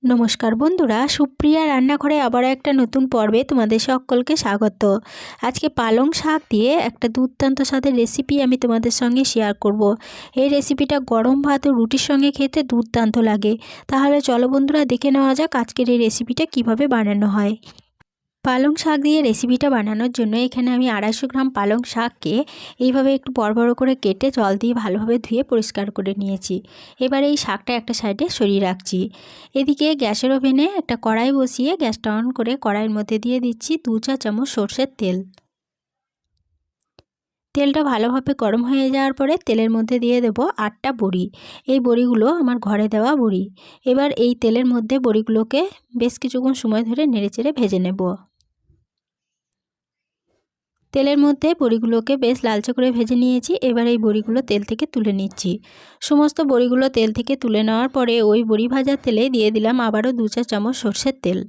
নমস্কার বন্ধুরা, সুপ্রিয়া রান্নাঘরে আবার একটা নতুন পর্বে তোমাদের সকলকে স্বাগত। আজকে পালং শাক দিয়ে একটা দুর্দান্ত স্বাদের রেসিপি আমি তোমাদের সঙ্গে শেয়ার করব। এই রেসিপিটা গরম ভাত ও রুটির সঙ্গে খেতে দুর্দান্ত লাগে। তাহলে চলো বন্ধুরা, দেখে নেওয়া যাক আজকের এই রেসিপিটা কিভাবে বানানো হয়। পালং শাক দিয়ে রেসিপিটা বানানোর জন্য এখানে আমি 250 গ্রাম পালং শাককে এইভাবে একটু বড় বড় করে কেটে জল দিয়ে ভালোভাবে ধুয়ে পরিষ্কার করে নিয়েছি। এবারে এই শাকটা একটা সাইডে সরিয়ে রাখছি। এদিকে গ্যাসের ওভেনে একটা কড়াই বসিয়ে গ্যাসটা অন করে কড়াইয়ের মধ্যে দিয়ে দিচ্ছি 2 চা চামচ সরষের তেল। তেলটা ভালোভাবে গরম হয়ে যাওয়ার পরে তেলের মধ্যে দিয়ে দেব 8টা বড়ি। এই বড়িগুলো আমার ঘরে দেওয়া বড়ি। এবার এই তেলের মধ্যে বড়িগুলোকে বেশ কিছুক্ষণ সময় ধরে নেড়েচেড়ে ভেজে নেব। তেলের মধ্যে বড়িগুলোকে বেশ লালচে করে ভেজে নিয়েছি। এবার এই বড়িগুলো তেল থেকে তুলে নিচ্ছি। সমস্ত বড়িগুলো তেল থেকে তুলে নেওয়ার পরে ওই বড়ি ভাজার তেলে দিয়ে দিলাম আবারও 2 চা চামচ সরষের তেল।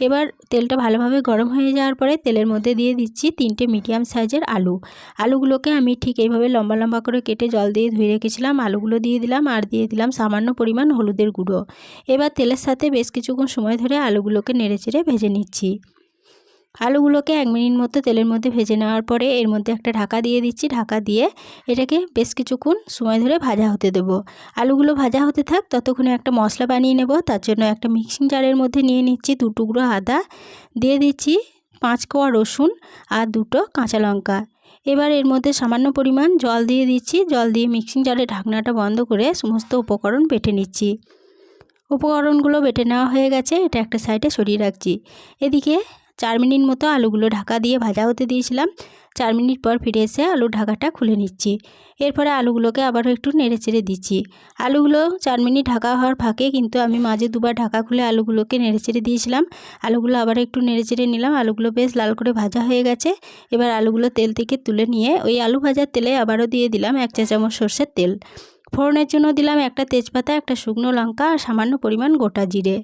এবার তেলটা ভালোভাবে গরম হয়ে যাওয়ার পরে তেলের মধ্যে দিয়ে দিচ্ছি 3টে মিডিয়াম সাইজের আলু। আলুগুলোকে আমি ঠিক এইভাবে লম্বা লম্বা করে কেটে জল দিয়ে ধুয়ে রেখেছিলাম। আলুগুলো দিয়ে দিলাম আর দিয়ে দিলাম সামান্য পরিমাণ হলুদের গুঁড়ো। এবার তেলের সাথে বেশ কিছুক্ষণ সময় ধরে আলুগুলোকে নেড়েচেড়ে ভেজে নিচ্ছি। আলুগুলোকে 1 মিনিট মতো তেলের মধ্যে ভেজে নেওয়ার পরে এর মধ্যে একটা ঢাকা দিয়ে দিচ্ছি। ঢাকা দিয়ে এটাকে বেশ কিছুক্ষণ সময় ধরে ভাজা হতে দেব। আলুগুলো ভাজা হতে থাক, ততক্ষণে একটা মশলা বানিয়ে নেব। তার জন্য একটা মিক্সিং জারের মধ্যে নিয়ে নিচ্ছি 2 টুকরো আদা, দিয়ে দিচ্ছি 5 কোয়া রসুন আর 2টো কাঁচা লঙ্কা। এবার এর মধ্যে সামান্য পরিমাণ জল দিয়ে দিচ্ছি। জল দিয়ে মিক্সিং জারের ঢাকনাটা বন্ধ করে সমস্ত উপকরণ বেটে নিচ্ছি। উপকরণগুলো বেটে নেওয়া হয়ে গেছে, এটা একটা সাইডে সরিয়ে রাখছি। এদিকে 4 মিনিট মতো আলুগুলো ঢাকা দিয়ে ভাজা হতে দিয়েছিলাম। 4 মিনিট পর ফিরে এসে আলুর ঢাকাটা খুলে নিচ্ছি। এরপরে আলুগুলোকে আবারও একটু নেড়েচেড়ে দিচ্ছি। আলুগুলো 4 মিনিট ঢাকা হওয়ার ফাঁকে কিন্তু আমি মাঝে দুবার ঢাকা খুলে আলুগুলোকে নেড়েচেড়ে দিয়েছিলাম। আলুগুলো আবার একটু নেড়েচেড়ে নিলাম। আলুগুলো বেশ লাল করে ভাজা হয়ে গেছে। এবার আলুগুলো তেল থেকে তুলে নিয়ে ওই আলু ভাজার তেলে আবারও দিয়ে দিলাম 1 চা চামচ সরষের তেল। ফোড়নের জন্য দিলাম একটা তেজপাতা, একটা শুকনো লঙ্কা আর সামান্য পরিমাণ গোটা জিরে।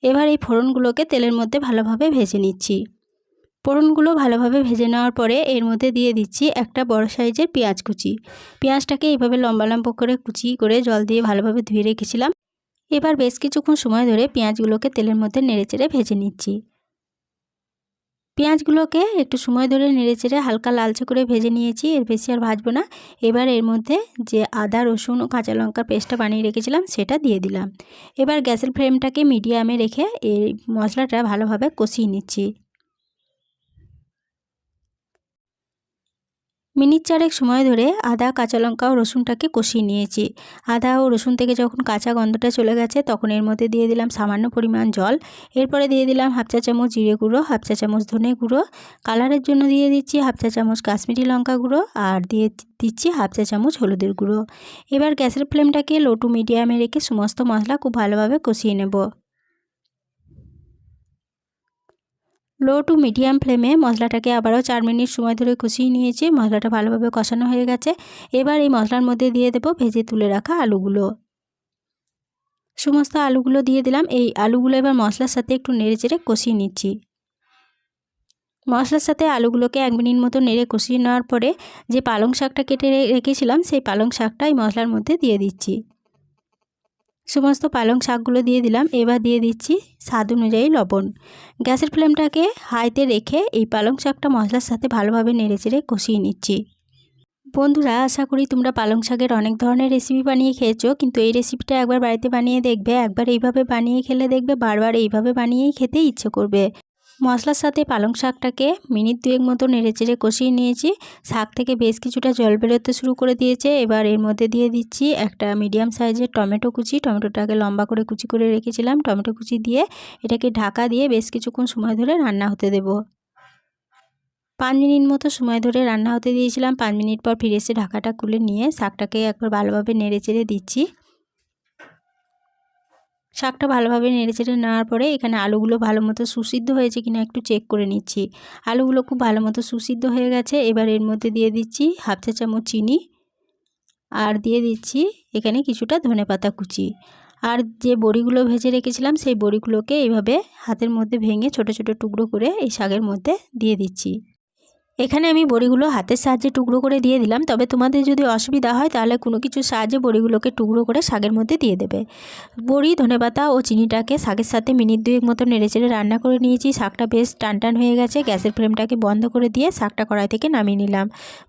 এবার এই ফোড়নগুলোকে তেলের মধ্যে ভালোভাবে ভেজে নিচ্ছি। ফোড়নগুলো ভালোভাবে ভেজে নেওয়ার পরে এর মধ্যে দিয়ে দিচ্ছি একটা বড় সাইজের পেঁয়াজ কুচি। পেঁয়াজটাকে এইভাবে লম্বা লম্বা করে কুচি করে জল দিয়ে ভালোভাবে ধুয়ে রেখেছিলাম। এবার বেশ কিছুক্ষণ সময় ধরে পেঁয়াজগুলোকে তেলের মধ্যে নেড়েচেড়ে ভেজে নিচ্ছি। পেঁয়াজগুলোকে একটু সময় ধরে নেড়েচেড়ে হালকা লালচে করে ভেজে নিয়েছি, এর বেশি আর ভাজবো না। এবার এর মধ্যে যে আদা রসুন ও কাঁচা লঙ্কার পেস্টটা বানিয়ে রেখেছিলাম সেটা দিয়ে দিলাম। এবার গ্যাসের ফ্লেমটাকে মিডিয়ামে রেখে এই মশলাটা ভালোভাবে কষিয়ে নিচ্ছি। মিনিট 4 সময় ধরে আদা কাঁচা লঙ্কা ও রসুনটাকে কষিয়ে নিয়েছি। আদা ও রসুন থেকে যখন কাঁচা গন্ধটা চলে গেছে তখন এর মধ্যে দিয়ে দিলাম সামান্য পরিমাণ জল। এরপরে দিয়ে দিলাম 1/2 চা চামচ জিরে গুঁড়ো, 1/2 চা চামচ ধনে গুঁড়ো, কালারের জন্য দিয়ে দিচ্ছি 1/2 চা চামচ কাশ্মীরি লঙ্কা গুঁড়ো আর দিয়ে দিচ্ছি 1/2 চা চামচ হলুদের গুঁড়ো। এবার গ্যাসের ফ্লেমটাকে লো টু মিডিয়ামে রেখে সমস্ত মশলা খুব ভালোভাবে কষিয়ে নেব। লো টু মিডিয়াম ফ্লেমে মশলাটাকে আবারও 4 মিনিট সময় ধরে কষিয়ে নিয়েছি। মশলাটা ভালোভাবে কষানো হয়ে গেছে। এবার এই মশলার মধ্যে দিয়ে দেব ভেজে তুলে রাখা আলুগুলো। সমস্ত আলুগুলো দিয়ে দিলাম। এই আলুগুলো এবার মশলার সাথে একটু নেড়েচেড়ে কষিয়ে নিচ্ছি। মশলার সাথে আলুগুলোকে 1 মিনিট মতো নেড়ে কষিয়ে নেওয়ার পরে যে পালং শাকটা কেটে রেখেছিলাম সেই পালং শাকটা এই মশলার মধ্যে দিয়ে দিচ্ছি। সমস্ত পালং শাকগুলো দিয়ে দিলাম। এবার দিয়ে দিচ্ছি স্বাদ অনুযায়ী লবণ। গ্যাসের ফ্লেমটাকে হাইতে রেখে এই পালং শাকটা মশলার সাথে ভালোভাবে নেড়েচেড়ে কষিয়ে নিচ্ছি। বন্ধুরা, আশা করি তোমরা পালং শাকের অনেক ধরনের রেসিপি বানিয়ে খেয়েছো, কিন্তু এই রেসিপিটা একবার বাড়িতে বানিয়ে দেখবে। একবার এইভাবে বানিয়ে খেলে দেখবে বারবার এইভাবে বানিয়েই খেতে ইচ্ছে করবে। মশলার সাথে পালং শাকটাকে মিনিট 2 মতো নেড়েচেড়ে কষিয়ে নিয়েছি। শাক থেকে বেশ কিছুটা জল বেরোতে শুরু করে দিয়েছে। এবার এর মধ্যে দিয়ে দিচ্ছি একটা মিডিয়াম সাইজের টমেটো কুচি। টমেটোটাকে লম্বা করে কুচি করে রেখেছিলাম। টমেটো কুচি দিয়ে এটাকে ঢাকা দিয়ে বেশ কিছুক্ষণ সময় ধরে রান্না হতে দেব। 5 মিনিট মতো সময় ধরে রান্না হতে দিয়েছিলাম। 5 মিনিট পর ফিরে এসে ঢাকাটা খুলে নিয়ে শাকটাকে একবার ভালোভাবে নেড়েচেড়ে দিচ্ছি। শাকটা ভালোভাবে নেড়েচেড়ে নেওয়ার পরে এখানে আলুগুলো ভালো মতো সুসিদ্ধ হয়েছে কিনা একটু চেক করে নিচ্ছি। আলুগুলো খুব ভালো মতো সুসিদ্ধ হয়ে গেছে। এবার এর মধ্যে দিয়ে দিচ্ছি 1/2 চা চামচ চিনি আর দিয়ে দিচ্ছি এখানে কিছুটা ধনেপাতা কুচি। আর যে বড়িগুলো ভেজে রেখেছিলাম সেই বড়িগুলোকে এইভাবে হাতের মধ্যে ভেঙে ছোট ছোট টুকরো করে এই শাকের মধ্যে দিয়ে দিচ্ছি। এখানে আমি বড়িগুলো হাতের সাহায্যে টুকরো করে দিয়ে দিলাম। তবে তোমাদের যদি অসুবিধা হয় তাহলে কোনো কিছুর সাহায্যে বড়িগুলোকে টুকরো করে শাকের মধ্যে দিয়ে দেবে। বড়ি, ধনেপাতা ও চিনিটাকে শাকের সাথে মিনিট 2 মতো নেড়েচেড়ে রান্না করে নিয়েছি। শাকটা বেশ টান হয়ে গেছে। গ্যাসের ফ্লেমটাকে বন্ধ করে দিয়ে শাকটা কড়াই থেকে নামিয়ে নিলাম।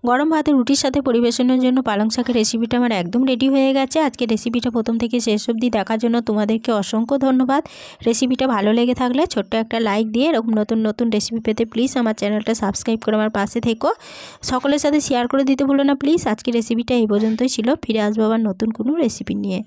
গরম ভাতে রুটির সাথে পরিবেশনের জন্য পালং শাকের রেসিপিটা আমার একদম রেডি হয়ে গেছে। আজকে রেসিপিটা প্রথম থেকে শেষ অবধি দেখার জন্য তোমাদেরকে অসংখ্য ধন্যবাদ। রেসিপিটা ভালো লেগে থাকলে ছোট্ট একটা লাইক দিয়ে এরকম নতুন রেসিপি পেতে প্লিজ আমার চ্যানেলটা সাবস্ক্রাইব করে আমার পাশে থেকো। সকলের সাথে শেয়ার করে দিতে ভুলো না প্লিজ। আজকে রেসিপিটা এই পর্যন্তই ছিল। ফিরে আসবো আবার নতুন কোনো রেসিপি নিয়ে।